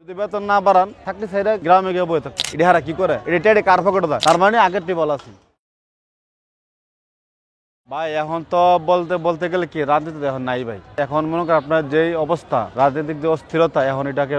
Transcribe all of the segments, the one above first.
যদি বেতন না বাড়ান থাকলে সেটা গ্রামে গিয়ে বই থাকে এটা হারা কি করে এটা কার পকেটে দেয় তার মানে আগের টিবল আছে ভাই এখন তো বলতে বলতে গেলে কি রাজনীতি এখন নাই ভাই এখন মনে করেন আপনার যে অবস্থা রাজনৈতিক যে অস্থিরতা এখন এটাকে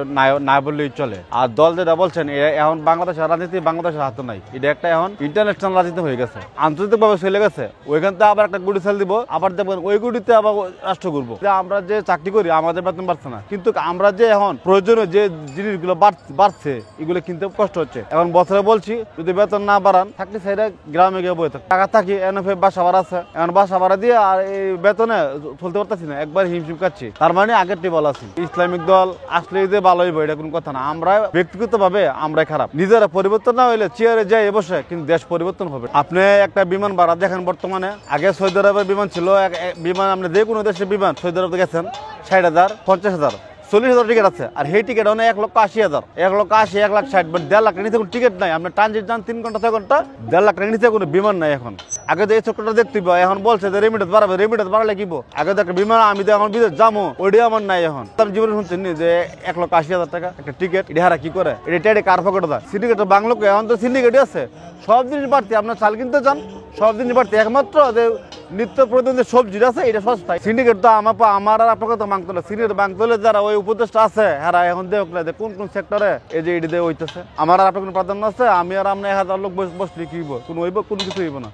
না বললেই চলে আর দল যেটা বলছেন এখন বাংলাদেশের রাজনীতি বাংলাদেশের হাতে নাই এটা একটা এখন ইন্টারন্যাশনাল রাজনীতি হয়ে গেছে আন্তর্জাতিক ভাবে চলে গেছে ওইখান থেকে আবার একটা গুড়ি সেল দিব আবার দেখবেন ওই গুড়িতে আবার রাষ্ট্র করবো আমরা যে চাকরি করি আমাদের বেতন বাড়ছে না কিন্তু আমরা যে এখন প্রয়োজনীয় যে জিনিসগুলো বাড়ছে এগুলো কিনতে কষ্ট হচ্ছে এখন বছরে বলছি যদি বেতন না বাড়ান থাকলে সেটা গ্রামে গিয়ে বই থাকে টাকা থাকি এনএফএ বাসা ভাড়া আছে এখন বাসা ভাড়া দিয়ে আর এই বেতনে চলতে পারতেছি না একবার হিমশিম খাচ্ছি তার মানে আগের টিবল আছে ইসলামিক দল আসলে যে ভালো হইব এটা কোনো কথা না আমরা ব্যক্তিগত ভাবে আমরাই খারাপ নিজেরা পরিবর্তন না হইলে চেয়ারে যাই বসে কিন্তু দেশ পরিবর্তন হবে আপনি একটা বিমান ভাড়া দেখেন বর্তমানে আগে সৌদি আরবের বিমান ছিল বিমান আপনি যে কোনো দেশের বিমান সৌদি আরবে গেছেন 60,000 50,000 40,000 টিকিট আছে আর সেই টিকিট অনেক 1,80,000 1,80,000 1,60,000 বাট 1.5 লাখ নিচে কোনো টিকিট নাই আপনার ট্রানজিট যান 3 ঘন্টা 6 ঘন্টা 1.5 লাখ নিচে কোনো বিমান নাই এখন আগে তো এই চক্রটা দেখতে এখন বলছে যে রেমিটেন্স বাড়ালে কিবো আগে তো একটা বিমান আমি তো এখন বিদেশ যাবো ওইটাই আমার নাই এখন আমি জীবনে শুনছেন যে 1,80,000 টাকা একটা টিকিট এটা হারা কি করে এটা কার পকেটে দেয় সিন্ডিকেট বাংলোকে এখন তো সিন্ডিকেটই আছে সব জিনিস বাড়তি আপনার চাল কিনতে চান সব জিনিস বাড়তি একমাত্র যে নিত্য প্রয়োজন যে সবজি আছে এটা সস্তায় সিন্ডিকেট তো আমার আর আপনাকে তো মাংতে হলে সিন্ডিকেট মাংতে হলে যারা ওই উপদেষ্টা আছে হ্যাঁ এখন দেখ কোন কোন সেক্টরে এই যে এটি দিয়ে হইতেছে আমার আর আপনার কোনো প্রাধান্য আছে আমি আর আপনার 1,000 লোক বসলে কি হইব কোনো কিছু হইব না